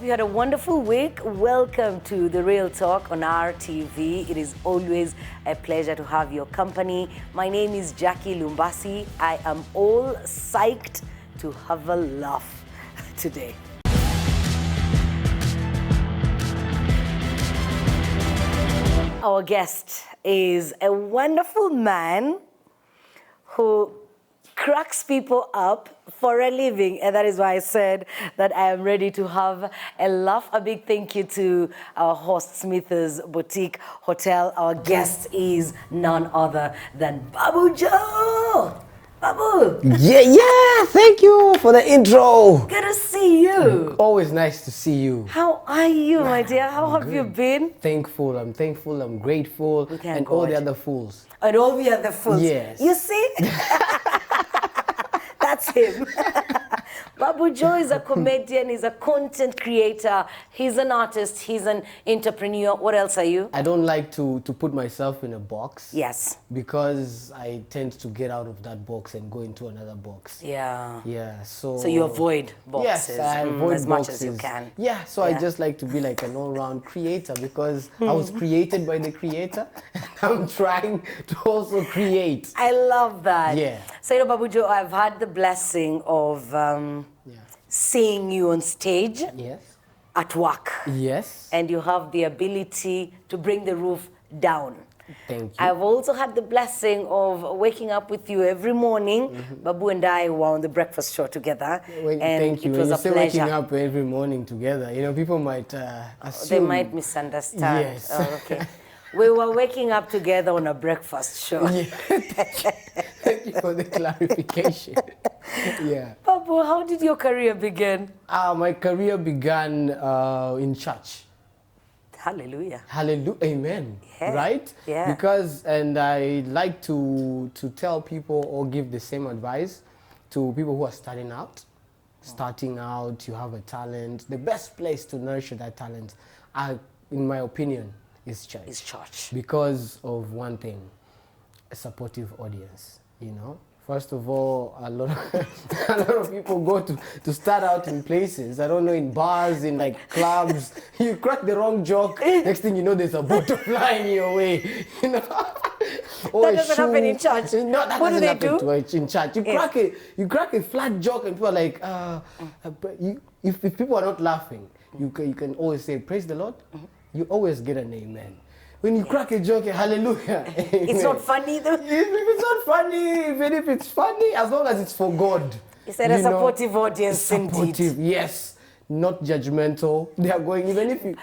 you had a wonderful week. Welcome to The Real Talk on RTV. It is always a pleasure to have your company. My name is Jackie Lumbasi. I am all psyched to have a laugh today. Our guest is a wonderful man who cracks people up for a living, and that is why I said that I am ready to have a laugh. A big thank you to our host, Smithers Boutique Hotel. Our guest is none other than Babu Joe. Babu. Yeah, thank you for the intro. Good to see you. Always nice to see you. How are you, my dear? How have you been? Thankful, I'm grateful, and God. all the other fools. And all the other fools. Yes. You see? That's him. Babu Joe is a comedian, he's a content creator, he's an artist, he's an entrepreneur. What else are you? I don't like to put myself in a box. Yes. Because I tend to get out of that box and go into another box. Yeah. Yeah, so... So you avoid boxes. Yes, I avoid as much as you can. Yeah, so I just like to be like an all-round creator because I was created by the creator and I'm trying to also create. I love that. Yeah. So, you know, Babu Joe, I've had the blessing of seeing you on stage. Yes. At work. Yes. And you have the ability to bring the roof down. Thank you. I've also had the blessing of waking up with you every morning. Babu and I were on the breakfast show together. Thank you. It was When you a say pleasure. waking up every morning together, you know, people might assume. They might misunderstand. Yes. Oh, okay. We were waking up together on a breakfast show. Yeah. Thank you for the clarification. Yeah. Babu, how did your career begin? My career began in church. Hallelujah. Hallelujah. Amen. Yeah. Right? Yeah. Because, and I like to tell people or give the same advice to people who are starting out. Starting out, you have a talent. The best place to nurture that talent, in my opinion, is church. Is church. Because of one thing, a supportive audience, you know? First of all, a lot of people go to start out in places, I don't know, in bars, in like clubs. You crack the wrong joke, next thing you know, there's a butterfly in your way, you know? Or That doesn't happen in church. No, that What do doesn't they happen do? in church. You crack a flat joke and people are like, if people are not laughing, you can always say, praise the Lord. You always get an amen. When you crack a joke, hallelujah. It's not funny though. If it's not funny, even if it's funny, as long as it's for God. You said a supportive audience indeed. Supportive, yes. Not judgmental. They are going, even if you...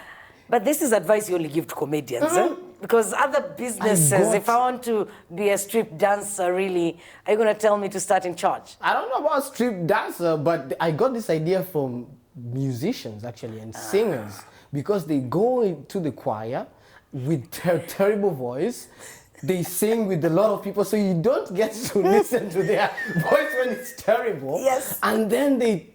But this is advice you only give to comedians, because other businesses, if I want to be a strip dancer, really, are you going to tell me to start in church? I don't know about strip dancer, but I got this idea from musicians, actually, and singers, because they go into the choir with their terrible voice. They sing with a lot of people, so you don't get to listen to their voice when it's terrible. Yes. And then they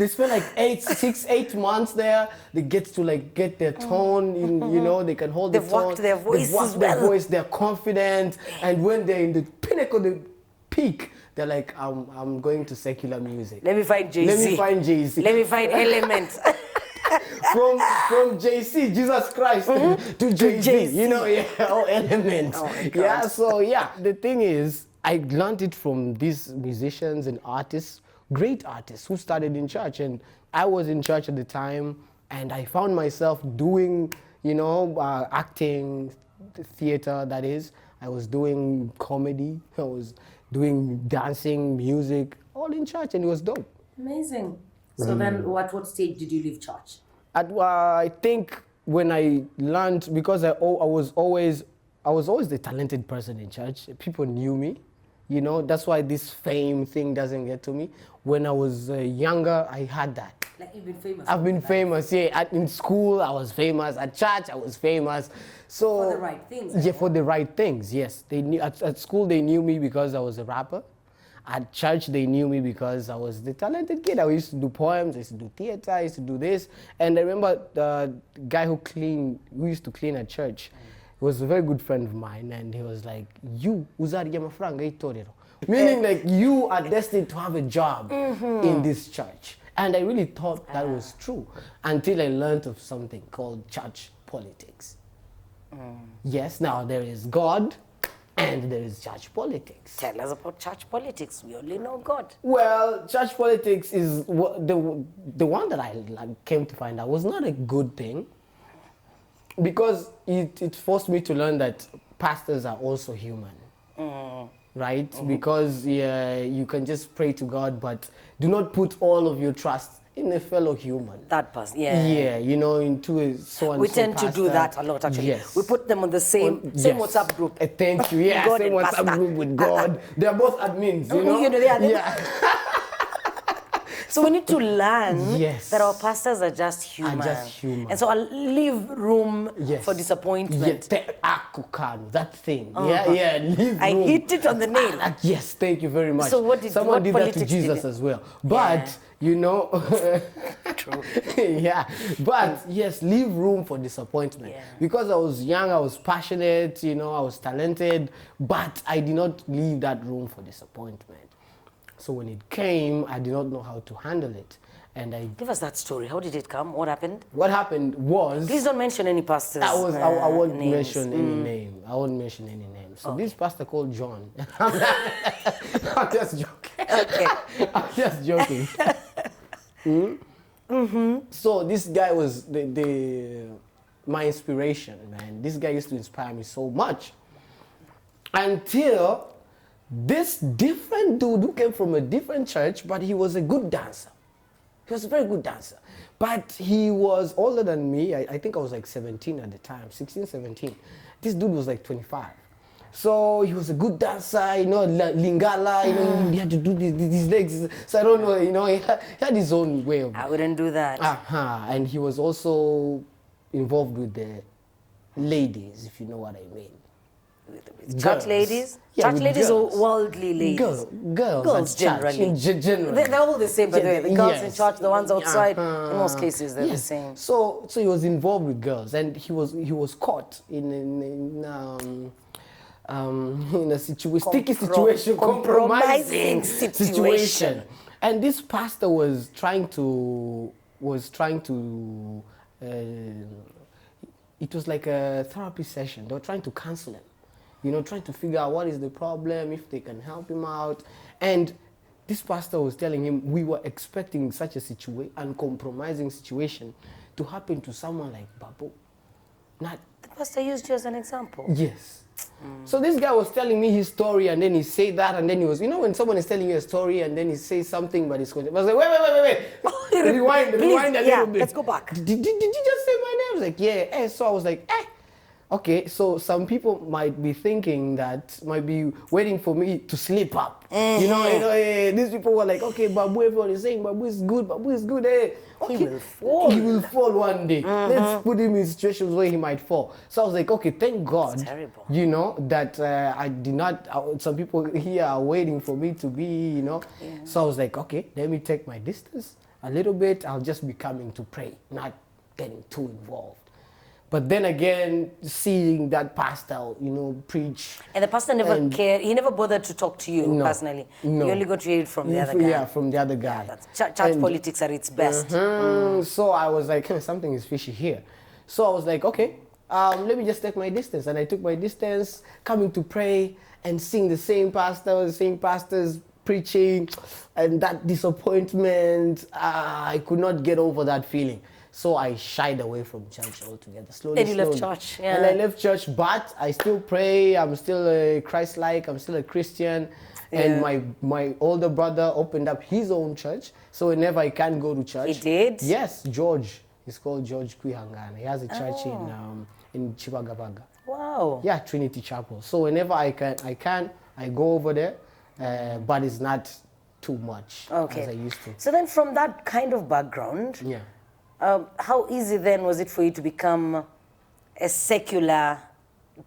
spend like 8 months there. They get to like get their tone, you know, they can hold They've the tone. worked their voice They've as worked their well. voice, they're confident. And when they're in the pinnacle, the peak, they're like, I'm going to secular music. Let me find Jay-Z. Let me find Jay-Z. Let me find Element. from JC, Jesus Christ, to Jay-Z, you know, or Element. Oh my God. Yeah, so yeah, the thing is, I learned it from these musicians and artists, great artists who started in church. And I was in church at the time, and I found myself doing, you know, acting, theater, that is. I was doing comedy, I was doing dancing, music, all in church, and it was dope. Amazing. So then what stage did you leave church? I think when I learned, because I was always the talented person in church. People knew me, you know. That's why this fame thing doesn't get to me. When I was younger, I had that. Like you've been famous. I've been famous, yeah. In school, I was famous. At church, I was famous. So For the right things. Yeah, for the right things. Yes, they knew. At school, they knew me because I was a rapper. At church, they knew me because I was the talented kid. I used to do poems, I used to do theater, I used to do this. And I remember the guy who used to clean at church. He was a very good friend of mine, and he was like, you, uzarya mafaranga itorero. Meaning like you are destined to have a job in this church. And I really thought that was true until I learned of something called church politics. Yes, now there is God and there is church politics. Tell us about church politics. We only know God. Well, church politics is the one that I came to find out was not a good thing, because it forced me to learn that pastors are also human. Right? Because you can just pray to God, but do not put all of your trust in a fellow human. That person, yeah. Yeah, you know, into a so-and-so We tend to do pastor. that a lot, actually. Yes. We put them on the same Yes. WhatsApp group. Thank you. Yeah, God same and WhatsApp pastor. group with God. They are both admins, you know? You know, they are. Yeah. So we need to learn Yes. that our pastors are just human. And so I'll leave room for disappointment. That thing. Yeah, leave room. I hit it on the nail. Yes, thank you very much. So Someone did that to politics Jesus did it? as well. But, you know, True. yeah, but yes, leave room for disappointment. Yeah. Because I was young, I was passionate, you know, I was talented, but I did not leave that room for disappointment. So when it came, I did not know how to handle it. And Give us that story. How did it come? What happened? what happened was... Please don't mention any pastors. I won't names. mention any name. I won't mention any name. So this pastor called John. I'm just joking. Okay. I'm just joking. So this guy was my inspiration, man. This guy used to inspire me so much. Until this different dude who came from a different church, but he was a good dancer. He was a very good dancer. But he was older than me. I think I was like 17 at the time, 16, 17. This dude was like 25. So he was a good dancer, you know, Lingala, you know, he had to do these legs. So I don't know, you know, he had his own way of... I wouldn't do that. And he was also involved with the ladies, if you know what I mean. Church Girls. ladies? Yeah, Church with ladies girls. or worldly ladies? Girls at church, generally. generally. They're all the same, by the way. The girls in Yes. church, the ones outside, in most cases, they're the Yes. same. So he was involved with girls, and he was caught in a sticky situation, compromising situation. And this pastor was trying to it was like a therapy session. They were trying to counsel him, you know, trying to figure out what is the problem, if they can help him out. And this pastor was telling him we were expecting such a uncompromising situation to happen to someone like Babu. Not... The pastor used you as an example. Yes. So this guy was telling me his story, and then he said that, and then he was, you know, when someone is telling you a story and then he says something, but it's going to... I was like, wait. rewind a little bit. Let's go back. Did you just say my name? I was like, yeah. So I was like, okay, so some people might be thinking that, might be waiting for me to slip up. You know, these people were like, okay, Babu, everyone is saying Babu is good, Okay, He will fall. He will fall one day. Let's put him in situations where he might fall. So I was like, okay, thank God, terrible. you know, that I did not, some people here are waiting for me to be, you know. Yeah. So I was like, okay, let me take my distance a little bit. I'll just be coming to pray, not getting too involved. But then again, seeing that pastor, you know, preach. And the pastor never cared. He never bothered to talk to you personally. No. You only got to hear it from the other guy. Yeah, from the other guy. That's church politics at its best. So I was like, hey, something is fishy here. So I was like, okay, let me just take my distance. And I took my distance, coming to pray and seeing the same pastors preaching, and that disappointment, I could not get over that feeling. So I shied away from church altogether. Slowly. And you left church. Yeah. And I left church, but I still pray. I'm still Christ-like. I'm still a Christian. Yeah. And my older brother opened up his own church. So whenever I can go to church. He did? Yes, George. He's called George Kwihangana. He has a church in Chibagabaga. Wow. Yeah, Trinity Chapel. So whenever I go over there, but it's not too much as I used to. So then from that kind of background, yeah. How easy then was it for you to become a secular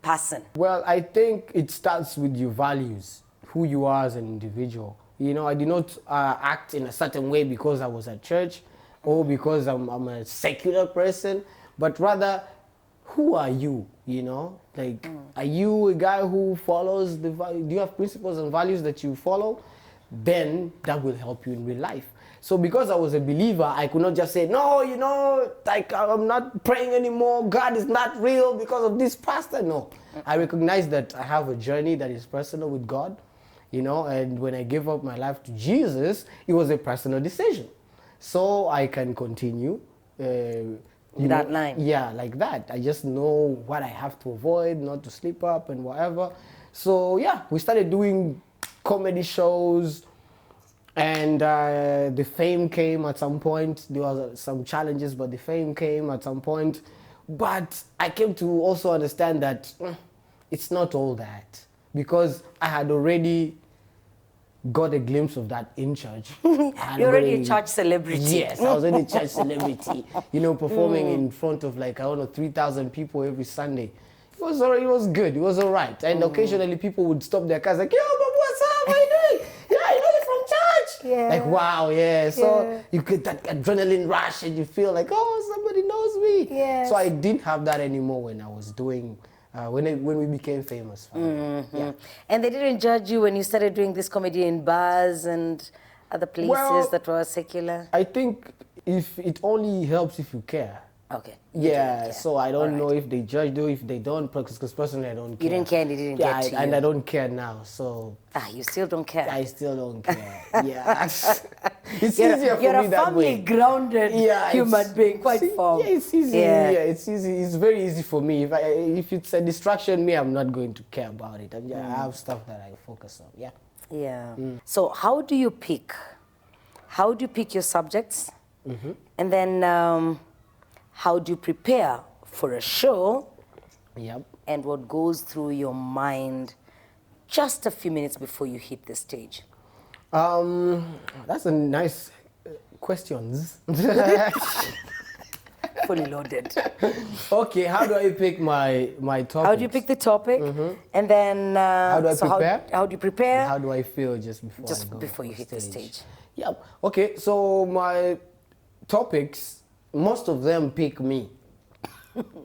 person? Well, I think it starts with your values, who you are as an individual. You know, I did not act in a certain way because I was at church or because I'm a secular person, but rather, who are you, you know? Like, are you a guy who follows the value? Do you have principles and values that you follow? Then that will help you in real life. So because I was a believer, I could not just say, no, you know, like I'm not praying anymore. God is not real because of this pastor. No, I recognize that I have a journey that is personal with God, you know, and when I gave up my life to Jesus, it was a personal decision. So I can continue. That line. Yeah, like that. I just know what I have to avoid, not to slip up and whatever. So yeah, we started doing comedy shows, and the fame came at some point. There was some challenges, but the fame came at some point. But I came to also understand that it's not all that, because I had already got a glimpse of that in church. You're already a church celebrity. Yes, I was already a church celebrity. You know, performing in front of like, I don't know, 3,000 people every Sunday. It was alright, it was good, it was all right. And occasionally people would stop their cars like, yo, but what's up, how you doing? Yeah, you know, you're from church. Yeah. Like, wow, yeah. So you get that adrenaline rush and you feel like, oh, somebody knows me. Yes. So I didn't have that anymore when I was doing, when we became famous. Yeah. And they didn't judge you when you started doing this comedy in bars and other places that were secular? I think if it only helps if you care. Okay. Yeah, so I don't know if they judge you, if they don't, because personally I don't care. You didn't care and it didn't get to you. And I don't care now, so... you still don't care. I still don't care, yeah. It's easier for you're me a that way. family-grounded human being, quite firm. Yeah, it's easy, yeah, it's easy. It's very easy for me. If it's a distraction, I'm not going to care about it. I have stuff that I focus on, yeah. Yeah. So how do you pick? How do you pick your subjects? And then... how do you prepare for a show? Yep. And what goes through your mind just a few minutes before you hit the stage? That's a nice questions. Fully loaded. Okay, how do I pick my topic? How do you pick the topic? And then how do I prepare? How do you prepare? And how do I feel just before I go before you on hit the stage? Yep. Okay, so my topics, most of them pick me.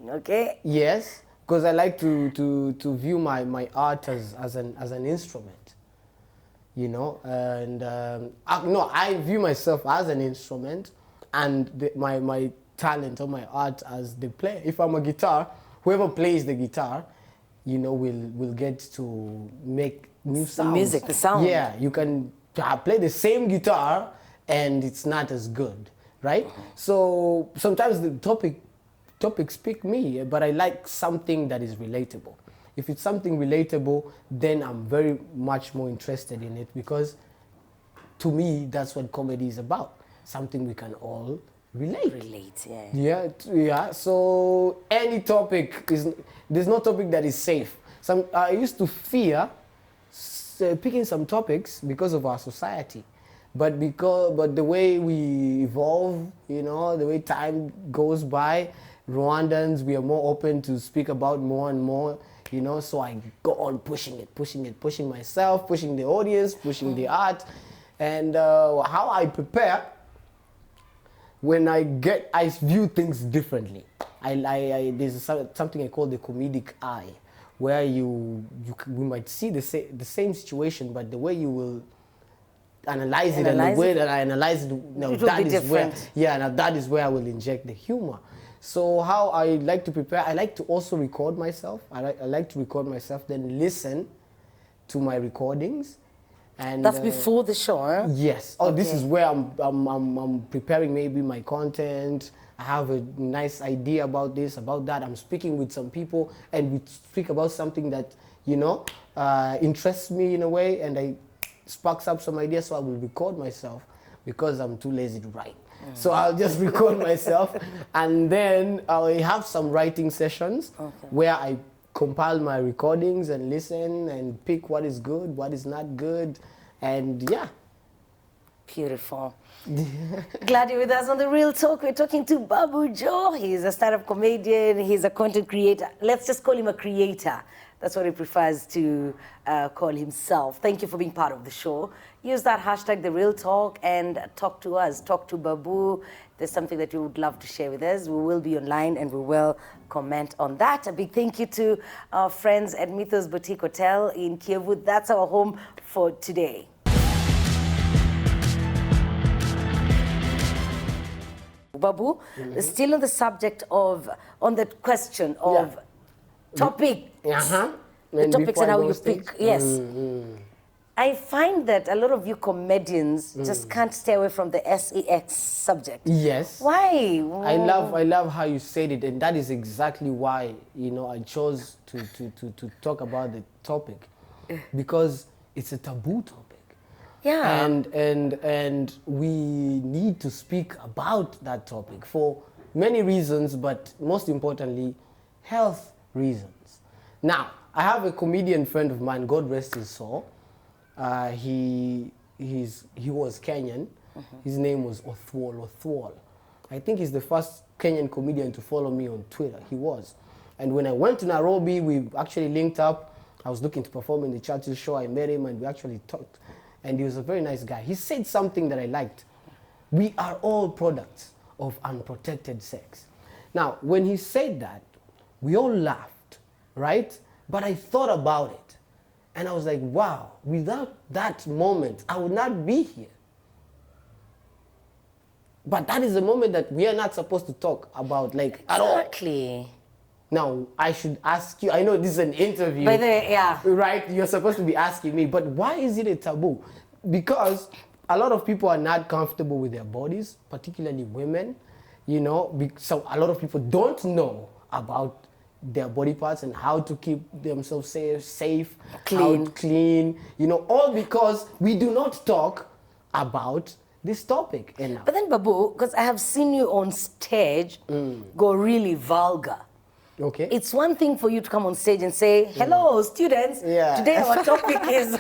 Okay. Yes, because I like to view my art as an instrument, you know, and no, I view myself as an instrument, and my talent or my art as the player. If I'm a guitar, whoever plays the guitar, you know, will get to make new sounds. The music, the sound. Yeah, you can play the same guitar and it's not as good. Right? So sometimes the topics pick me, but I like something that is relatable. If it's something relatable, then I'm very much more interested in it, because to me, that's what comedy is about. Something we can all relate. Yeah. So any topic there's no topic that is safe. I used to fear picking some topics because of our society. But the way we evolve, you know, the way time goes by, Rwandans, we are more open to speak about more and more, you know, so I go on pushing myself, pushing the audience, pushing the art. And how I prepare, when I view things differently. There's something I call the comedic eye, where we might see the same situation, but the way you will analyze it, and the way that I analyze it, now that is where I will inject the humor. So how I like to prepare, I like to also record myself. I like to record myself, then listen to my recordings. And that's before the show, huh? Yes. Oh, okay. This is where I'm preparing maybe my content. I have a nice idea about this, about that. I'm speaking with some people, and we speak about something that, you know, interests me in a way, and I sparks up some ideas, so I will record myself because I'm too lazy to write. So I'll just record myself, and then I'll have some writing sessions where I compile my recordings and listen and pick what is good, what is not good, and yeah. Beautiful. Glad you're with us on The Real Talk. We're talking to Babu Joe. He's a stand-up comedian. He's a content creator. Let's just call him a creator. That's what he prefers to call himself. Thank you for being part of the show. Use that hashtag, The Real Talk, and talk to us. Talk to Babu. There's something that you would love to share with us. We will be online and we will comment on that. A big thank you to our friends at Mythos Boutique Hotel in Kivu. That's our home for today. Babu, still on the subject of, on the question of topic. The topics and how you pick. Yes. I find that a lot of you comedians just can't stay away from the sex subject. Yes. Why? I love how you said it, and that is exactly why, you know, I chose to talk about the topic, because it's a taboo topic. Yeah. And we need to speak about that topic for many reasons, but most importantly, health reasons. Now, I have a comedian friend of mine, God rest his soul. He was Kenyan. His name was Othwal. I think he's the first Kenyan comedian to follow me on Twitter. He was. And when I went to Nairobi, we actually linked up. I was looking to perform in the Churchill show. I met him and we actually talked. And he was a very nice guy. He said something that I liked. We are all products of unprotected sex. Now, when he said that, we all laughed, right? But I thought about it. And I was like, wow, without that moment, I would not be here. But that is a moment that we are not supposed to talk about, like, at all. Exactly. Now, I should ask you, I know this is an interview. By the way, yeah. Right? You're supposed to be asking me, but why is it a taboo? Because a lot of people are not comfortable with their bodies, particularly women, you know, so a lot of people don't know about their body parts and how to keep themselves safe, clean, you know, all because we do not talk about this topic enough. But then, Babu, because I have seen you on stage go really vulgar. Okay. It's one thing for you to come on stage and say, hello, students. Yeah. Today our topic is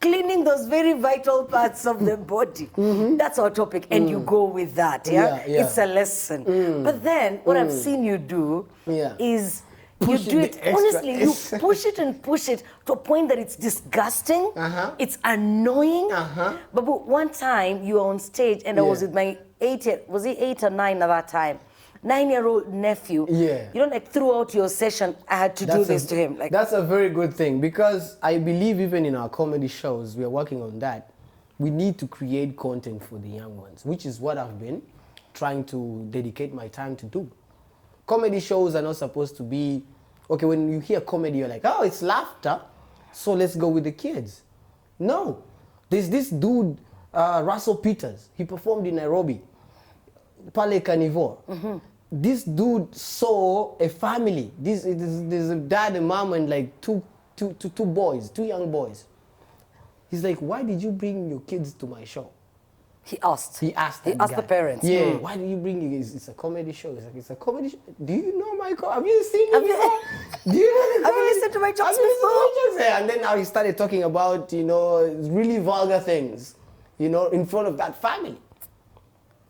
cleaning those very vital parts of the body. That's our topic, and you go with that, yeah? It's a lesson. But then, what I've seen you do is you do it, honestly, you push it and push it to a point that it's disgusting, it's annoying. But one time, you were on stage, and I was with my 8 or 9 at that time? 9-year-old nephew. You know, like throughout your session, I had to do this to him. Like, that's a very good thing, because I believe even in our comedy shows, we are working on that. We need to create content for the young ones, which is what I've been trying to dedicate my time to do. Comedy shows are not supposed to be, okay, when you hear comedy, you're like, oh, it's laughter, so let's go with the kids. No. There's this dude, Russell Peters. He performed in Nairobi, Pale Carnivore. This dude saw a family. There's a dad, a mom, and like two young boys. He's like, why did you bring your kids to my show? He asked the parents. Yeah, why do you bring you? It's a comedy show. It's like, it's a comedy show. Do you know my Have you seen me before? Do you know have you listened to my jokes before? And then now he started talking about, you know, really vulgar things, you know, in front of that family.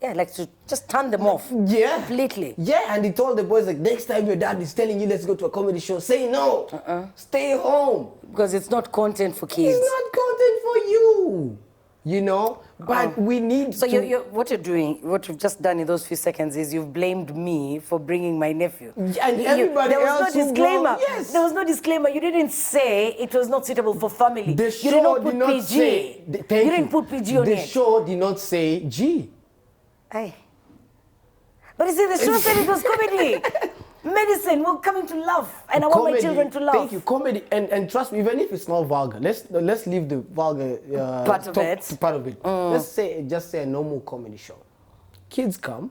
Yeah, like to just turn them off. Yeah. Completely. Yeah, and he told the boys, like, next time your dad is telling you, let's go to a comedy show, say no. Stay home. Because it's not content for kids. It's not content for you. You know? But we need so to... what you're doing, what you've just done in those few seconds is you've blamed me for bringing my nephew. And everybody else no disclaimer. Yes. There was no disclaimer. You didn't say it was not suitable for family. The show you did not put PG. Say... You didn't put PG on it. The show did not say G. Aye. But you see, the show said it was comedy. Medicine, we're coming to laugh, and I want my children to laugh. Thank you, comedy, and trust me, even if it's not vulgar, let's leave the vulgar part of it. Let's just say a normal comedy show. Kids come,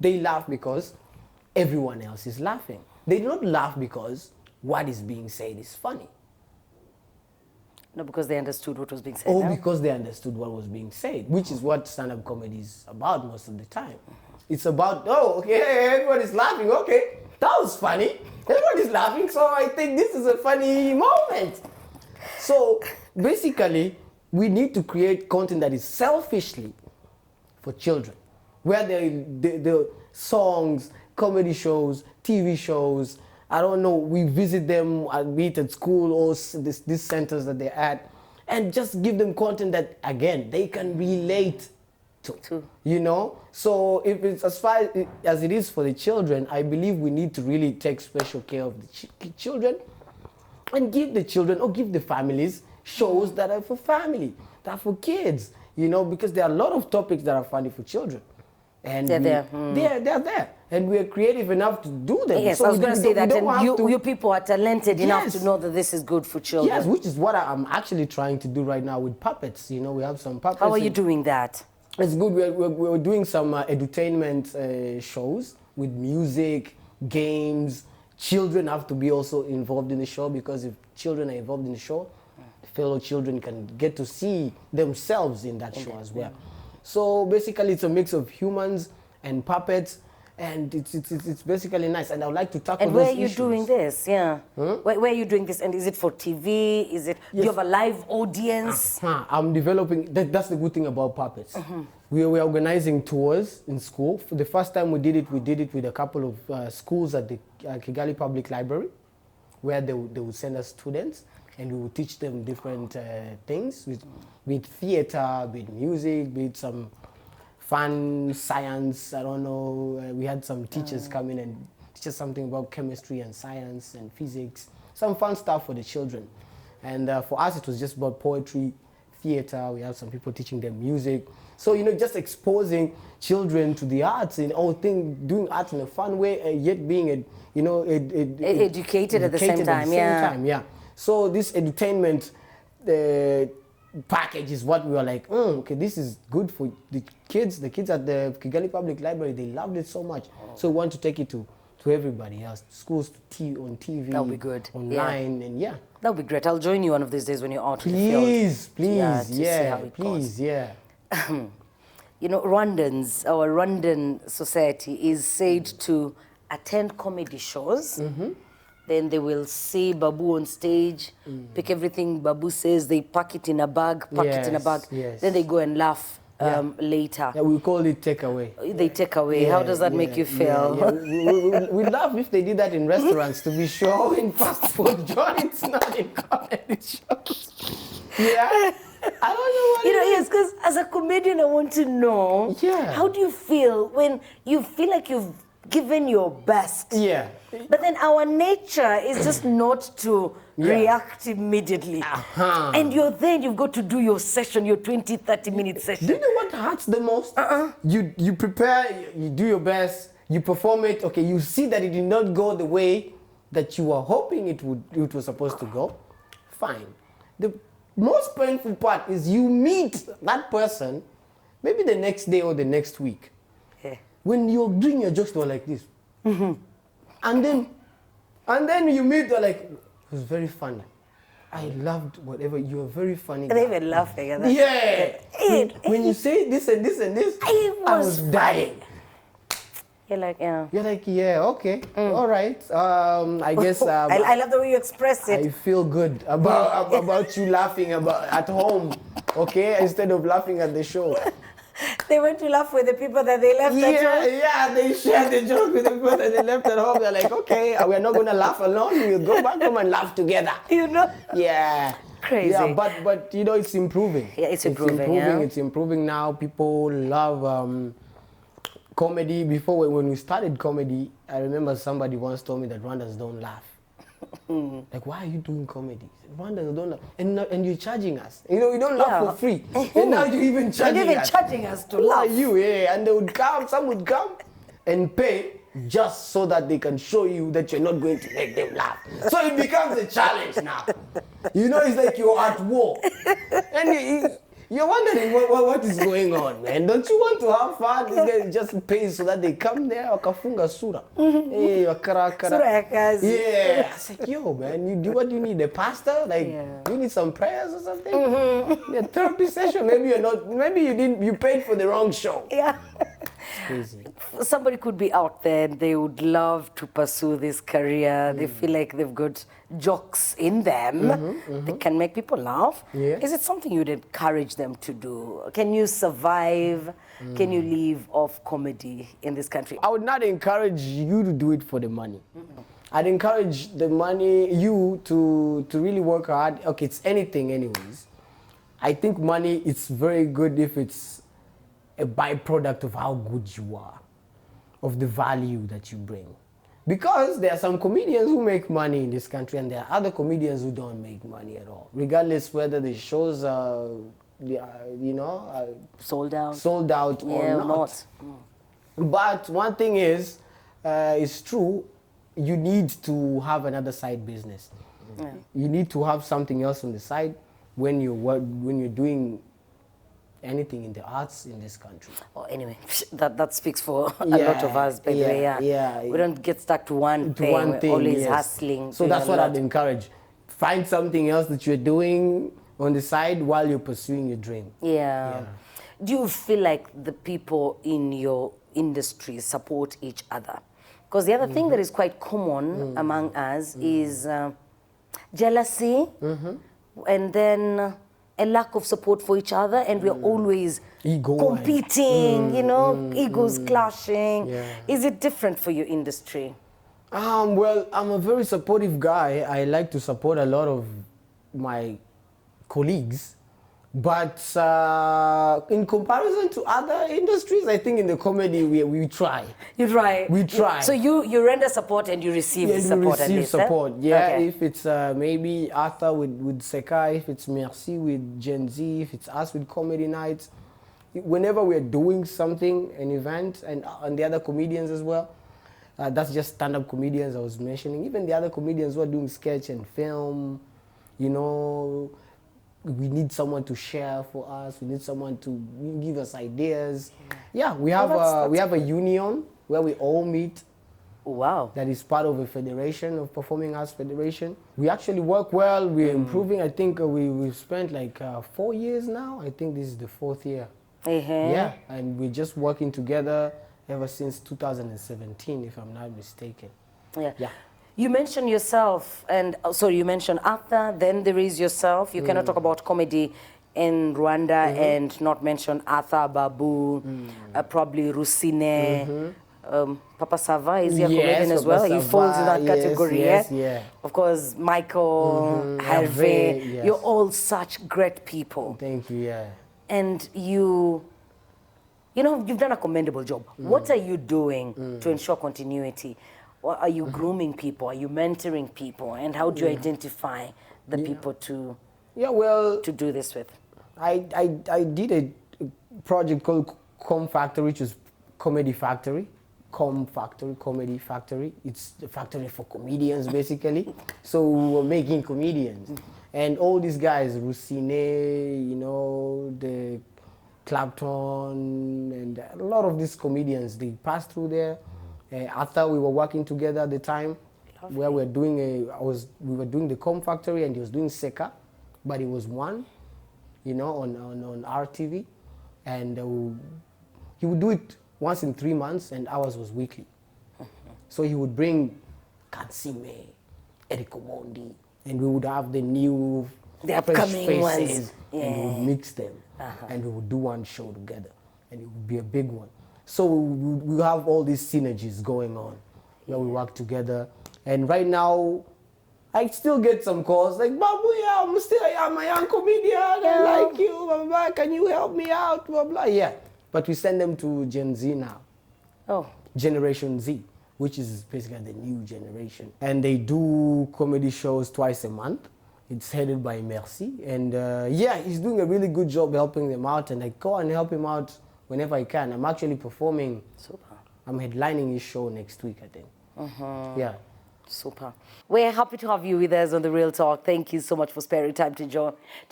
they laugh because everyone else is laughing. They do not laugh because what is being said is funny. No, because they understood what was being said. Oh, because they understood what was being said, which is what stand-up comedy is about most of the time. It's about, oh, okay, everybody's laughing, okay, that was funny. Everybody's laughing, so I think this is a funny moment. So basically, we need to create content that is selfishly for children, where the songs, comedy shows, TV shows, I don't know, we visit them, be it at school or these centers that they're at, and just give them content that, again, they can relate to. You know? So if it's as far as it is for the children, I believe we need to really take special care of the children and give the children or give the families shows that are for family, that are for kids. you know, because there are a lot of topics that are funny for children. And They're there. they're there. And we're creative enough to do them. Yes, So I was going to say that, and you people are talented enough Yes. to know that this is good for children. Yes, which is what I'm actually trying to do right now with puppets. You know, we have some puppets. How are you doing that? It's good. We're doing some edutainment shows with music, games. Children have to be also involved in the show, because if children are involved in the show, fellow children can get to see themselves in that show as well. So basically, it's a mix of humans and puppets, and it's basically nice. And I would like to tackle And where those are you issues. doing this? Yeah. Where are you doing this? And is it for TV? Is it? Do you have a live audience? I'm developing. That's the good thing about puppets. We were organizing tours in school. For the first time we did it with a couple of schools at the Kigali Public Library, where they would send us students, and we would teach them different things with theater, with music, with some fun science. I don't know. We had some teachers come in and teach us something about chemistry and science and physics. Some fun stuff for the children. And for us, it was just about poetry, theater. We had some people teaching them music. So, you know, just exposing children to the arts and all things, doing art in a fun way, yet being, Educated at the same time. Yeah. So this edutainment package is what we were like, okay, this is good for the kids. The kids at the Kigali Public Library, they loved it so much. So we want to take it to everybody else, schools, on TV, That'll be good. online, and yeah. That'll be great. I'll join you one of these days when you're out in the field. Please, See how it goes. You know, Rwandans, our Rwandan society is said to attend comedy shows. Then they will see Babu on stage, pick everything Babu says, they pack it in a bag, Yes. Then they go and laugh later. Yeah, we call it takeaway. They take away. How does that make you feel? We love if they did that in restaurants, to be sure, in fast food joints, not in comedy shows. Yeah. I don't know what You know, yes, because as a comedian, I want to know, how do you feel when you feel like you've given your best? Yeah. But then our nature is just not to react immediately. And you've got to do your session, your 20, 30-minute session. Do you know what hurts the most? You prepare, you do your best, you perform it, okay, you see that it did not go the way that you were hoping it was supposed to go. Fine. The most painful part is you meet that person maybe the next day or the next week. When you're doing your jokes, they're like this. And then you meet, they're like, it was very funny. I loved whatever, you were very funny. They were laughing at that. Yeah. When you say this and this and this, I was dying. You're like, yeah. You're like, yeah, okay, all right. I guess. I love the way you express it. I feel good about you laughing at home, okay, instead of laughing at the show. They went to laugh with the people that they left at home. Yeah, they shared the joke with the people that they left at home. They're like, okay, we're not going to laugh alone. We'll go back home and laugh together. You know? Yeah. Crazy. Yeah, but you know, it's improving. Yeah, it's improving. Yeah? It's improving now. People love comedy. Before, when we started comedy, I remember somebody once told me that Rwandans don't laugh. Like, why are you doing comedy? Rwandans don't laugh. And you're charging us. You know, we don't laugh for free. And now you're even charging us. To Who laugh. are you? Yeah. And they would come, some would come and pay just so that they can show you that you're not going to make them laugh. So it becomes a challenge now. You know, it's like you're at war. And you're wondering what is going on, man. Don't you want to have fun? These guys just pay so that they come there, wakafunga sura. Hey, Sura ya kazi. Yeah. I said, yo, man, what do you need? A pastor? Like, you need some prayers or something? A therapy session? Maybe you paid for the wrong show. Yeah. It's crazy. Somebody could be out there and they would love to pursue this career. They feel like they've got jokes in them. They can make people laugh. Yeah. Is it something you'd encourage them to do? Can you survive? Can you live off comedy in this country? I would not encourage you to do it for the money. I'd encourage you to really work hard. Okay, it's anything anyways. I think money is very good if it's a byproduct of how good you are, of the value that you bring. Because there are some comedians who make money in this country and there are other comedians who don't make money at all. Regardless whether the shows are, you know, Sold out. sold out Yeah, or not. But one thing is, it's true, you need to have another side business. Yeah. You need to have something else on the side when you're doing anything in the arts in this country. Oh, anyway, that speaks for a lot of us, by the way. Yeah. We don't get stuck to one To thing. one We're thing, always yes. hustling. So doing that's a what lot. I'd encourage. Find something else that you're doing on the side while you're pursuing your dream. Yeah. Do you feel like the people in your industry support each other? Because the other thing that is quite common among us is jealousy and then a lack of support for each other, and we're always Ego competing, you know, egos clashing. Yeah. Is it different for your industry? Well, I'm a very supportive guy. I like to support a lot of my colleagues. But in comparison to other industries, I think in the comedy we try. You try. We try. So you render support and you receive Yeah, support we at receive least, support. eh? Yeah, Okay. if it's maybe Arthur with Seka, if it's Merci with Gen Z, if it's us with Comedy Nights, whenever we're doing something, an event, and the other comedians as well, that's just stand-up comedians I was mentioning. Even the other comedians who are doing sketch and film, you know, we need someone to share for us. We need someone to give us ideas. Yeah, we have a union where we all meet. Wow. That is part of a federation, of Performing Arts Federation. We actually work well. We're improving. I think we've spent like 4 years now. I think this is the 4th year. Yeah, and we're just working together ever since 2017, if I'm not mistaken. Yeah. You mentioned yourself, and sorry, you mentioned Arthur, then there is yourself. You cannot talk about comedy in Rwanda and not mention Arthur, Babu, probably Rusine, Papa Sava, is he a comedian as well? He falls in that category, yeah. Of course, Michael, Hervé, yes. you're all such great people. Thank you, yeah. And you know, you've done a commendable job. What are you doing to ensure continuity? Or are you grooming people? Are you mentoring people? And how do you identify the people to do this with? I did a project called Com Factory, which is Comedy Factory. Com Factory, Comedy Factory. It's the factory for comedians, basically. So we were making comedians. And all these guys, Rusine, you know, the Clapton, and a lot of these comedians, they passed through there. After we were working together at the time, where we were doing the Com Factory, and he was doing Seka, but it was one, you know, on RTV, and he would do it once in 3 months, and ours was weekly. So he would bring Kansime, Eric Omondi, and we would have the upcoming faces, ones, and we would mix them, and we would do one show together, and it would be a big one. So we have all these synergies going on where we work together. And right now, I still get some calls like, Babu, yeah, I'm a young comedian, I like you, blah, blah, blah. Can you help me out, blah, blah. Yeah, but we send them to Gen Z now. Oh. Generation Z, which is basically the new generation. And they do comedy shows twice a month. It's headed by Merci. And yeah, he's doing a really good job helping them out. And I go and help him out whenever I can. I'm actually performing. Super. I'm headlining his show next week, I think. Yeah. Super. We're happy to have you with us on The Real Talk. Thank you so much for sparing time to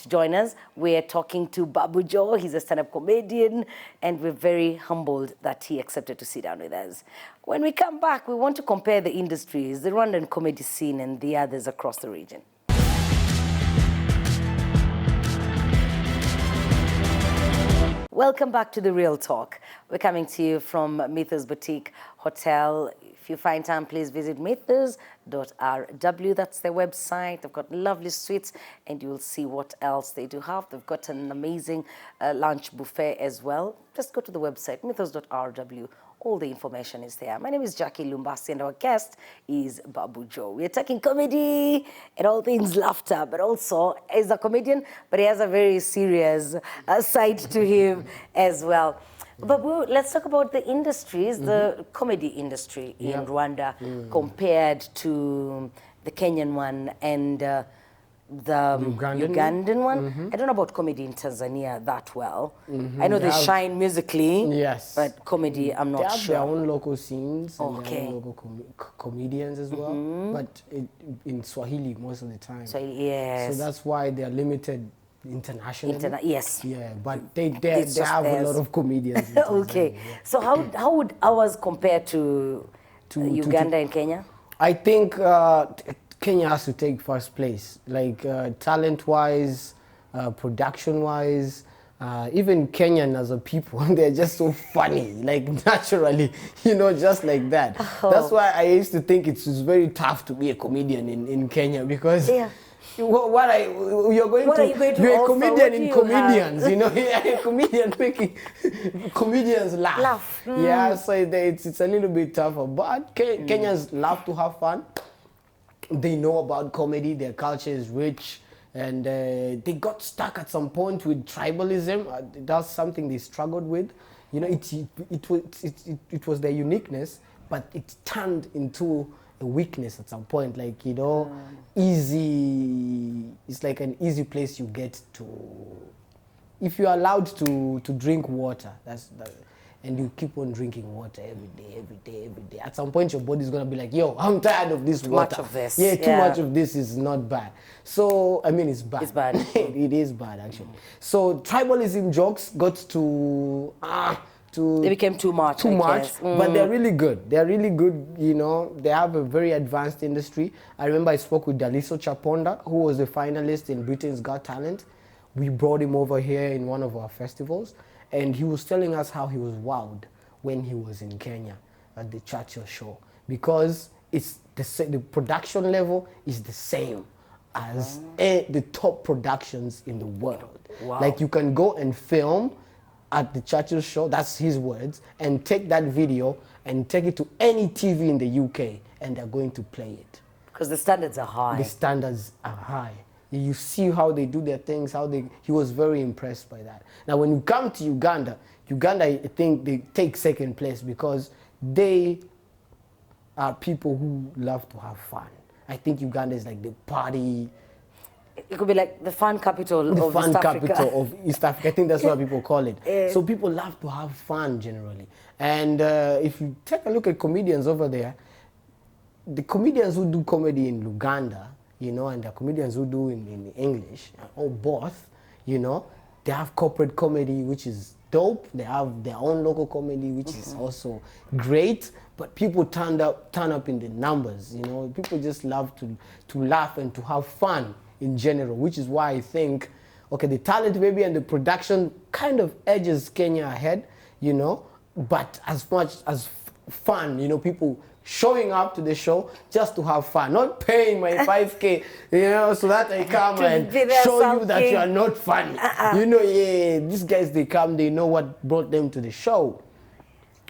join us. We're talking to Babu Joe. He's a stand-up comedian, and we're very humbled that he accepted to sit down with us. When we come back, we want to compare the industries, the Rwandan comedy scene and the others across the region. Welcome back to The Real Talk. We're coming to you from Mythos Boutique Hotel. If you find time, please visit mythos.rw. That's their website. They've got lovely suites, and you'll see what else they do have. They've got an amazing lunch buffet as well. Just go to the website, mythos.rw. All the information is there. My name is Jackie Lumbasi, and our guest is Babu Joe. We're talking comedy and all things laughter, but also he's a comedian, but he has a very serious side to him as well. Babu, let's talk about the industries, the comedy industry in Rwanda compared to the Kenyan one, and the Ugandan Ugandan one. I don't know about comedy in Tanzania that well. I know they have- shine musically, Yes. but comedy, I'm They not have sure. their own local scenes and their Okay. own local comedians as well, but in Swahili most of the time. So yes, So that's why they are limited internationally. yes. Yeah, but they It's just have a theirs. lot of comedians. In Tanzania, Okay, yeah. so how would ours compare to Uganda and Kenya? I think Kenya has to take first place, like talent-wise, production-wise. Even Kenyan as a people, they're just so funny, like naturally, just like that. That's why I used to think it's very tough to be a comedian in Kenya because Yeah. what are you going to you're a offer? comedian What do in you comedians, you're a comedian making comedians laugh. Yeah, so it's a little bit tougher, but Kenyans love to have fun. They know about comedy, their culture is rich, and they got stuck at some point with tribalism. That's something they struggled with. It was their uniqueness, but it turned into a weakness at some point. Like, easy, it's like an easy place you get to, if you're allowed to drink water, and you keep on drinking water every day. At some point, your body's gonna be like, yo, I'm tired of this water. Too much of this. Yeah, too much of this is not bad. So, I mean, it's bad. It's bad. It is bad, actually. So, tribalism jokes got to They became too much. too I much, guess. but they're really good. They're really good, They have a very advanced industry. I remember I spoke with Daliso Chaponda, who was a finalist in Britain's Got Talent. We brought him over here in one of our festivals, and he was telling us how he was wowed when he was in Kenya at the Churchill show, because it's the production level is the same as the top productions in the world. Wow. Like, you can go and film at the Churchill show, that's his words, and take that video and take it to any TV in the UK, and they're going to play it. Because the standards are high. The standards are high. You see how they do their things, he was very impressed by that. Now, when you come to Uganda, I think they take second place because they are people who love to have fun. I think Uganda is like the party. It could be like the fun capital The of fun East Africa. capital of East Africa. I think that's what people call it. Yeah. So people love to have fun generally. And if you take a look at comedians over there, the comedians who do comedy in Uganda, and the comedians who do in English, or both, they have corporate comedy, which is dope. They have their own local comedy, which is also great. But people turn up in the numbers, People just love to laugh and to have fun in general, which is why I think, okay, the talent maybe and the production kind of edges Kenya ahead, but as much as fun, people showing up to the show just to have fun, not paying my 5K, so that I come and show you that you are not funny. These guys, they come, they know what brought them to the show.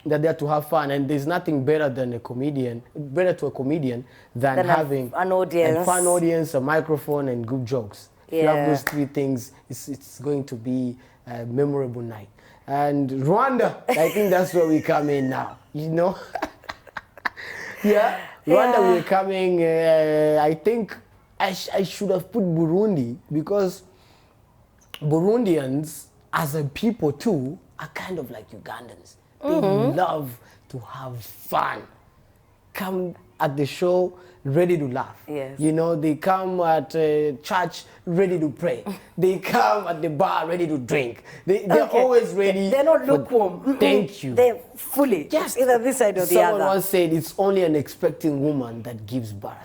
They're there to have fun, and there's nothing better to a comedian than having an audience, a fun audience, a microphone, and good jokes. If you have those three things, it's going to be a memorable night. And Rwanda, I think that's where we come in now, Yeah, Rwanda, we're coming, I think I should have put Burundi, because Burundians, as a people too, are kind of like Ugandans. They love to have fun. Come at the show ready to laugh. Yes. They come at church ready to pray. They come at the bar ready to drink. They're always ready. They're not lukewarm. Thank you. They're fully. Yes. Either this side or the other. Someone once said it's only an expecting woman that gives birth.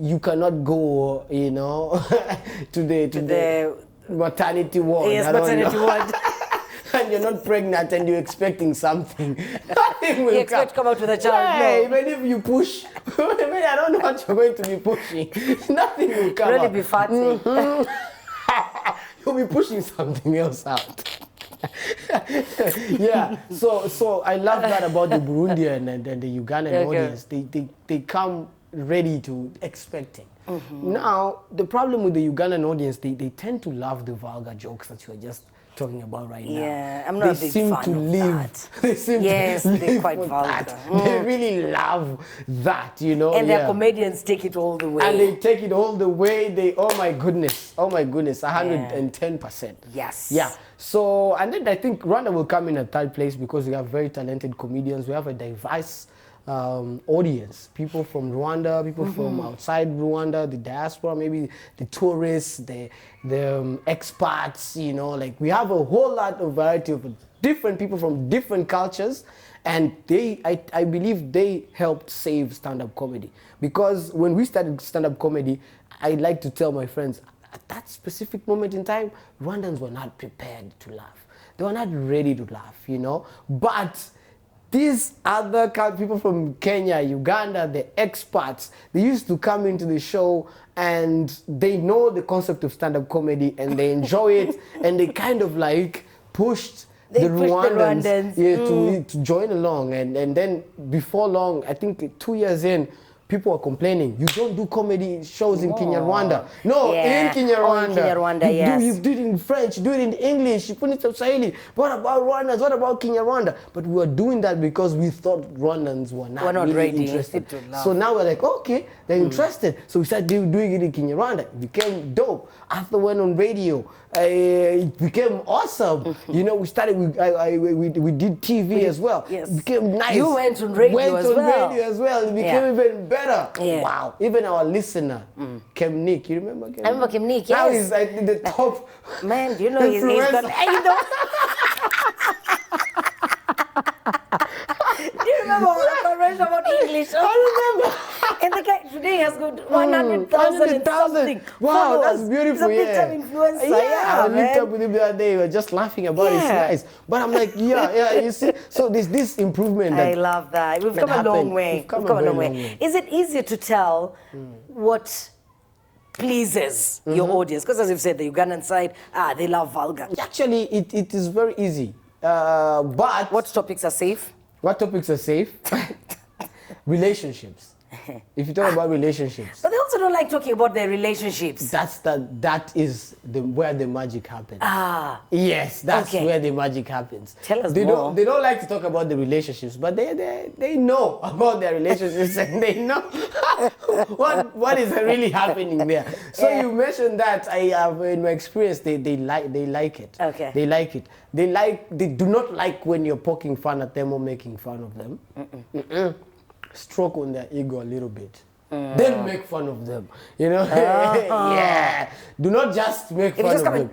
You cannot go, to the maternity ward. Yes, maternity ward. And you're not pregnant and you're expecting something. Nothing will You expect to come out with a child. Yeah, No. even if you push, I don't know what you're going to be pushing. Nothing will come Really out. be fatty. You'll be pushing something else out. Yeah, so I love that about the Burundian and the Ugandan audience. They come ready to expecting. Now, the problem with the Ugandan audience, they tend to love the vulgar jokes that you are just talking about right now. Yeah, I'm not a big seem fan to of live. that. They seem Yes, to they're live quite for vulgar. that. They really love that, you know. And their yeah. comedians take it all the way. And they take it all the way. Oh my goodness, 110%. Yes. Yeah. So, and then I think Rwanda will come in a third place because we have very talented comedians. We have a diverse audience. People from Rwanda, people from outside Rwanda, the diaspora, maybe the tourists, the expats, you know, like we have a whole lot of variety of different people from different cultures. And I believe they helped save stand-up comedy. Because when we started stand-up comedy, I like to tell my friends, at that specific moment in time, Rwandans were not prepared to laugh. They were not ready to laugh, you know. But these other people from Kenya, Uganda, the expats, they used to come into the show and they know the concept of stand-up comedy and they enjoy it and they kind of like pushed the Rwandans, to join along. And then before long, I think 2 years in, people are complaining, you don't do comedy shows in Kinyarwanda. No, in Kinyarwanda. In Kinyarwanda, yes. You do it in French, you do it in English, you put it in Swahili. What about Rwandans? What about Kinyarwanda? But we were doing that because we thought Rwandans were not really ready interested. to laugh. So now we're like, okay, they're interested. So we started doing it in Kinyarwanda. It became dope. After went on radio, it became awesome. You know, we started, we did TV as well. Yes. It became nice. You went on radio as well. It became even better. Yeah. Wow. Even our listener, Kemnik, you remember Kemnik? I remember Kemnik, yes. Now he's like the top. Man, do you know he's got, you know. Do you remember all the conversation about English? I remember. And the guy today has got 100,000 and something. Wow, followers. that's beautiful. He's a big time influencer. Yeah, I linked up with him the other day. We were just laughing about it. It's nice. But I'm like, you see. So there's this improvement. I love that. We've come a long way. We've come a long way. Is it easier to tell what pleases your audience? Because as you've said, the Ugandan side, they love vulgar. Actually, it is very easy. But what topics are safe? What topics are safe? Relationships. If you talk about relationships. But they also don't like talking about their relationships. That is where the magic happens. Yes, that's where the magic happens. Tell us more. They don't like to talk about the relationships, but they know about their relationships and they know what is really happening there. So you mentioned that in my experience they like it. Okay. They like it. They do not like when you're poking fun at them or making fun of them. Stroke on their ego a little bit. Then make fun of them. You know? Yeah. Do not just make fun of them.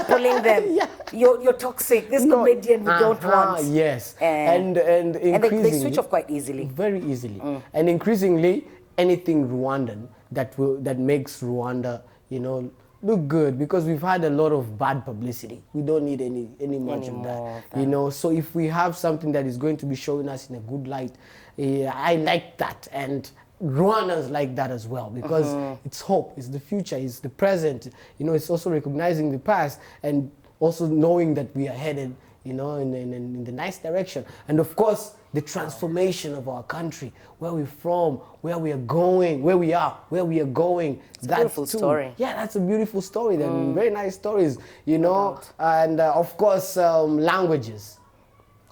Pulling them. You're toxic. This comedian we don't want. Yes. And increasingly, they switch off quite easily. Very easily. And increasingly, anything Rwandan that makes Rwanda, you know, look good, because we've had a lot of bad publicity. We don't need any much of that. You know, so if we have something that is going to be showing us in a good light, I like that. And Rwandans like that as well, because it's hope, it's the future, it's the present. You know, it's also recognizing the past and also knowing that we are headed, you know, in the nice direction. And of course, the transformation of our country, where we're from, where we are going, where we are going. It's a beautiful story. Yeah, that's a beautiful story. They're very nice stories, you know. And of course, languages.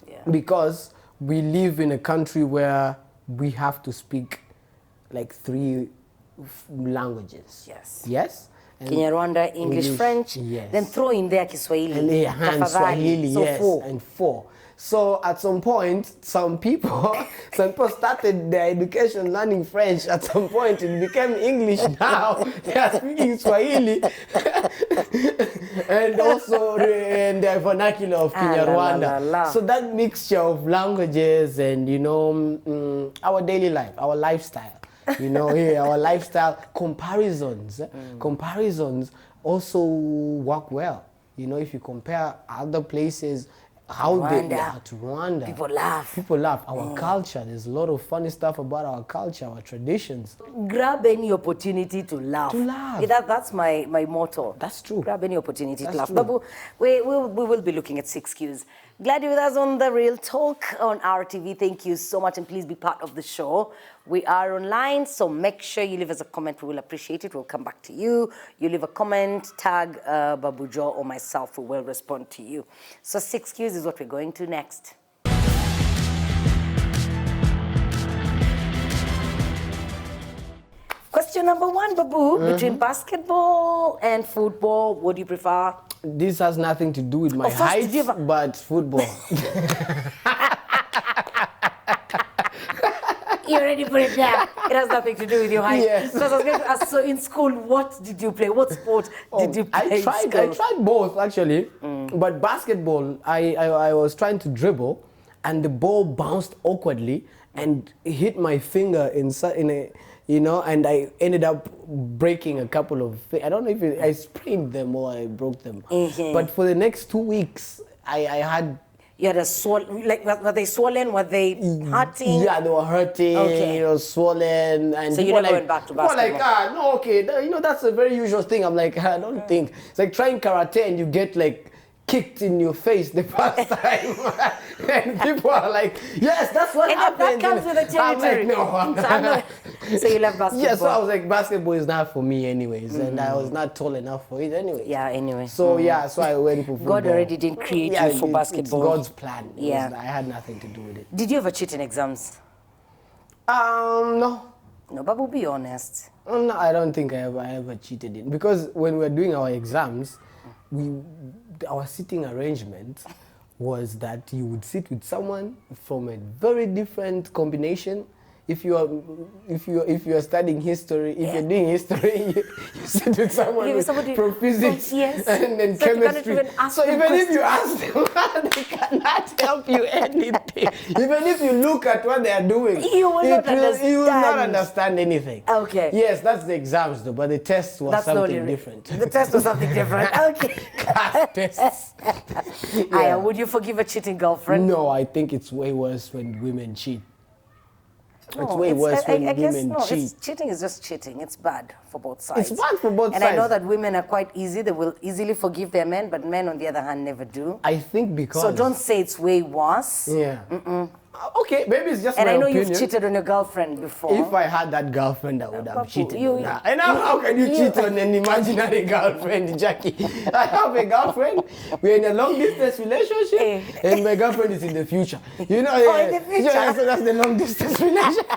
Yeah. Because we live in a country where we have to speak like 3 languages. Yes. Yes? Kinyarwanda, English, French, then throw in there Kiswahili. And Swahili, so 4. And 4. So at some point, some people started their education learning French. At some point, it became English. Now they are speaking Swahili, and also in the vernacular of Kinyarwanda. So that mixture of languages and, you know, our daily life, our lifestyle. You know, our lifestyle comparisons. Comparisons also work well. You know, if you compare other places, how they are to Rwanda. People laugh. People laugh. Our culture, there's a lot of funny stuff about our culture, our traditions. Grab any opportunity to laugh. To laugh. Yeah, that's my motto. That's true. Grab any opportunity to laugh. True. Babu, we will be looking at 6 cues. Glad you're with us on The Real Talk on RTV. Thank you so much, and please be part of the show. We are online, so make sure you leave us a comment. We will appreciate it. We'll come back to you. You leave a comment, tag Babu Jo or myself. We will respond to you. So 6 Qs is what we're going to next. Question number 1, Babu. Between basketball and football, what do you prefer? This has nothing to do with my height, but football. You already put it there. It has nothing to do with your height. Yes. So I was going to ask, so in school, what did you play? What sport did you play? I tried both, actually. But basketball, I was trying to dribble, and the ball bounced awkwardly and hit my finger in a, and I ended up breaking a couple of things. I don't know if I sprained them or I broke them. But for the next 2 weeks, I had... You had a swollen, like, were they swollen? Were they hurting? Yeah, they were hurting, swollen. And so you never went back to basketball? Like, no, okay, that's a very usual thing. I'm like, I don't think. It's like trying karate and you get like kicked in your face the first time. And people are like, yes, that's what happened. That comes with the territory. I'm like, no. So you left basketball? Yeah, so I was like, basketball is not for me anyways. And I was not tall enough for it anyways. Yeah, anyway. So yeah, so I went for football. God already didn't create you for basketball. It's God's plan. Yeah. I had nothing to do with it. Did you ever cheat in exams? No. No, Babu, be honest. No, I don't think I ever cheated in, because when we were doing our exams, our sitting arrangement was that you would sit with someone from a very different combination. If you are studying history, if you're doing history, you sit with someone from physics and then chemistry. So even if you ask them, they cannot help you anything. Even if you look at what they are doing, you will not understand anything. Okay. Yes, that's the exams though, but the test was something different. The test was something different. Okay. Class tests. Yeah. Would you forgive a cheating girlfriend? No, I think it's way worse when women cheat. It's way worse when women cheat. Cheating is just cheating. It's bad for both sides. It's bad for both sides. And I know that women are quite easy. They will easily forgive their men, but men, on the other hand, never do. I think because... So don't say it's way worse. Yeah. Okay, maybe it's just my opinion. And I know you've cheated on your girlfriend before. If I had that girlfriend, I would have cheated on her. And how can you cheat on an imaginary girlfriend, Jackie? I have a girlfriend. We're in a long-distance relationship, and my girlfriend is in the future. In the future? Yeah, so that's the long-distance relationship.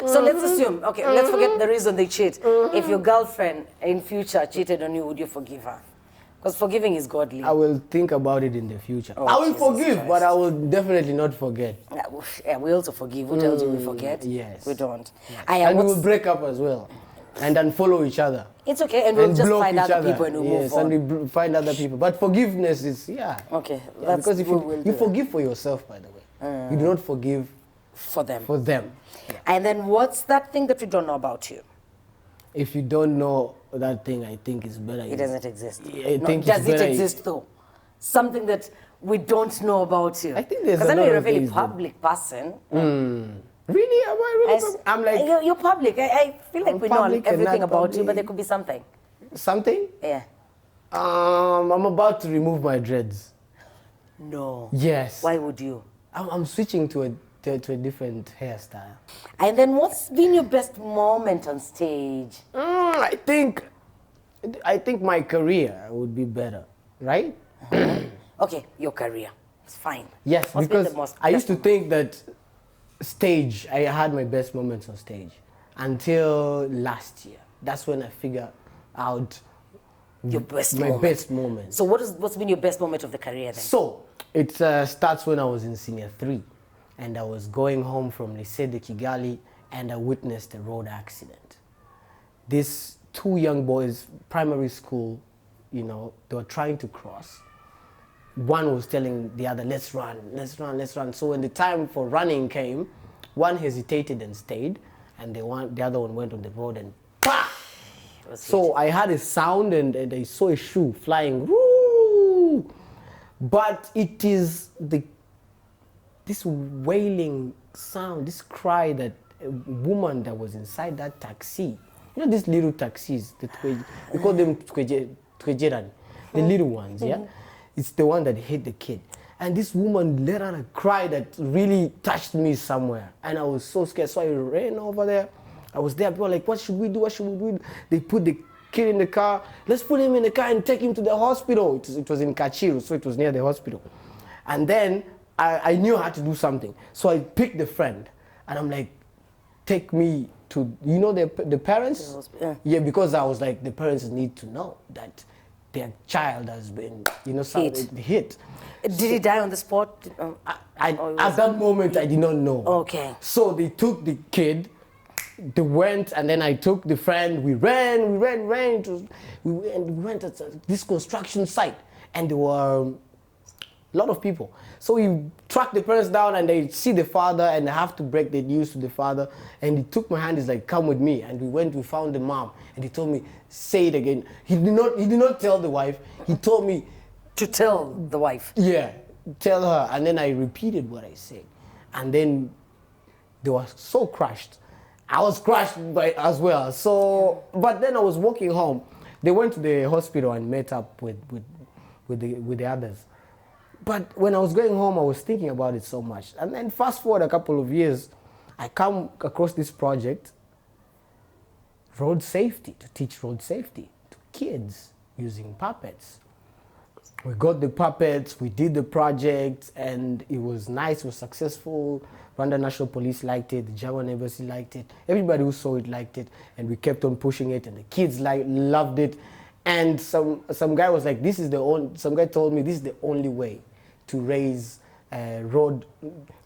So let's assume, okay, let's forget the reason they cheat. If your girlfriend in future cheated on you, would you forgive her? Because forgiving is godly. I will think about it in the future. I will forgive, but I will definitely not forget. Yeah, we also forgive. Who tells you we forget? Yes. We don't. Yes. And we will break up as well. And then follow each other. It's okay, and we'll just find other people and we'll move on. Yes, and we find other people. But forgiveness is, Okay. Yeah, because if you forgive for yourself, by the way. You do not forgive for them. Yeah. And then what's that thing that we don't know about you? If you don't know that thing, I think it's better. It doesn't exist. Does it exist though? Something that we don't know about you. I think there's because I know you're a very public person. Really? Am I really? I'm like... You're public. I feel like we know everything about you, but there could be something. Something? Yeah. I'm about to remove my dreads. No. Yes. Why would you? I'm switching to a different hairstyle. And then what's been your best moment on stage? I think my career would be better, right? Okay, your career. It's fine. Yes, because I used to think that stage, I had my best moments on stage until last year. That's when I figured out my best moment. So what's been your best moment of the career then? So it starts when I was in senior 3. And I was going home from Lycée de Kigali, and I witnessed a road accident. These 2 young boys, primary school, they were trying to cross. One was telling the other, let's run, let's run, let's run. So when the time for running came, one hesitated and stayed, and the other one went on the road and bah! So I had a sound and I saw a shoe flying. Woo! But it is this wailing sound, this cry that a woman that was inside that taxi, these little taxis, we call them twejeran, the little ones, yeah? It's the one that hit the kid. And this woman let out a cry that really touched me somewhere. And I was so scared. So I ran over there. I was there. People were like, what should we do? What should we do? They put the kid in the car. Let's put him in the car and take him to the hospital. It was in Kachiru, so it was near the hospital. And then I knew how to do something. So I picked the friend. And I'm like, take me to, you know, the parents? Yeah, because I was like, the parents need to know that their child has been, you know, hit. Did he die on the spot? At that moment, I did not know. Okay. So they took the kid, they went, and then I took the friend. We ran. We went to this construction site, and there were a lot of people. So we tracked the parents down, and they see the father, and I have to break the news to the father. And he took my hand. He's like, "Come with me." And we found the mom, and he told me, "Say it again." He did not tell the wife. He told me to tell the wife. Yeah, tell her. And then I repeated what I said, and then they were so crushed. I was crushed as well. So, but then I was walking home. They went to the hospital and met up with the others. But when I was going home, I was thinking about it so much. And then fast forward a couple of years, I come across this project, road safety, to teach road safety to kids using puppets. We got the puppets, we did the project, and it was nice, it was successful. Rwanda National Police liked it, the German Embassy liked it, everybody who saw it liked it, and we kept on pushing it, and the kids loved it. And some guy was like, some guy told me this is the only way to raise road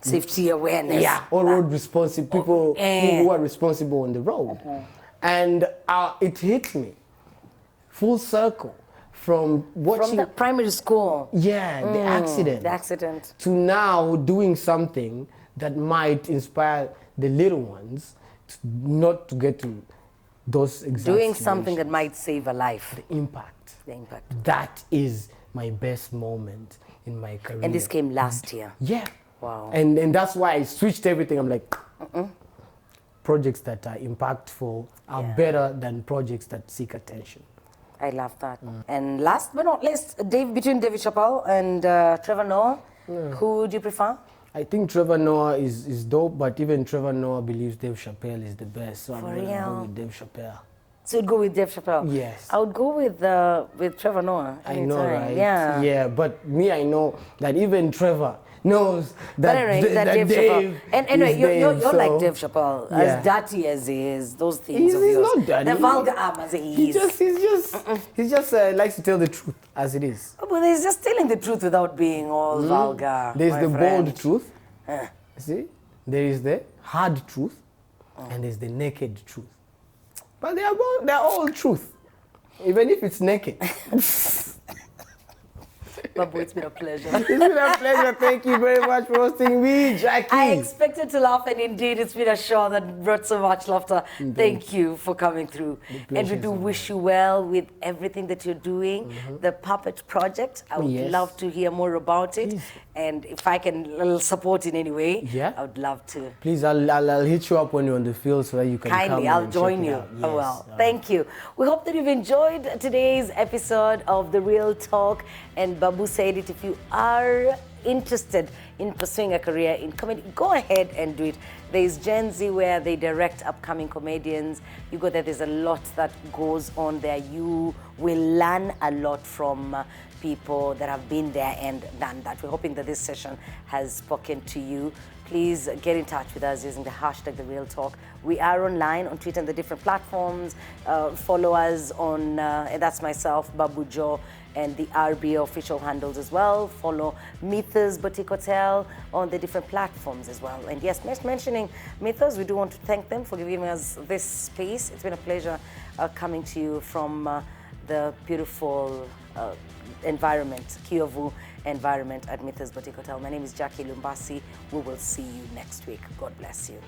safety awareness. Yeah, or road responsive people who are responsible on the road. And it hit me full circle from watching from the primary school. Yeah, the accident to now doing something that might inspire the little ones not to get to those exact doing situations. Something that might save a life. The impact. That is my best moment in my career. And this came last year. Yeah. Wow. And that's why I switched everything. I'm like, projects that are impactful are better than projects that seek attention. I love that. And last but not least, between David Chappelle and Trevor Noah, who do you prefer? I think Trevor Noah is dope, but even Trevor Noah believes Dave Chappelle is the best. So I'm going to go with Dave Chappelle. So you'd go with Dave Chappelle? Yes. I would go with Trevor Noah. I know, right? Yeah. Yeah, but me, I know that even Trevor knows that, that Dave Chappelle. And anyway, you're so, like Dave Chappelle, as dirty as he is. Those things of yours. He's not dirty. The vulgar arm as he is. He just likes to tell the truth as it is. Oh, but he's just telling the truth without being all vulgar. There's the friend. bold truth. See, there is the hard truth, and there's the naked truth. But they're all truth, even if it's naked. Babu, it's been a pleasure. It's been a pleasure. Thank you very much for hosting me, Jackie. I expected to laugh, and indeed, it's been a show that brought so much laughter. Thank you for coming through. And we do wish you well with everything that you're doing. The puppet project, I would love to hear more about it. Please. And if I can support in any way, I would love to. Please, I'll hit you up when you're on the field so that you can kindly, I'll join you. Yes. Well, thank you. We hope that you've enjoyed today's episode of The Real Talk. And Babu said it, if you are interested in pursuing a career in comedy, go ahead and do it. There's Gen Z where they direct upcoming comedians. You go there, there's a lot that goes on there. You will learn a lot from people that have been there and done that. We're hoping that this session has spoken to you. Please get in touch with us using the hashtag #TheRealTalk. We are online on Twitter and the different platforms. Follow us on, and that's myself, Babu Joe, and the RBO official handles as well. Follow Mythos Boutique Hotel on the different platforms as well. And yes, mentioning Mythos, we do want to thank them for giving us this space. It's been a pleasure coming to you from the beautiful environment, Kiyovu environment at Mythos Boutique Hotel. My name is Jackie Lumbasi. We will see you next week. God bless you.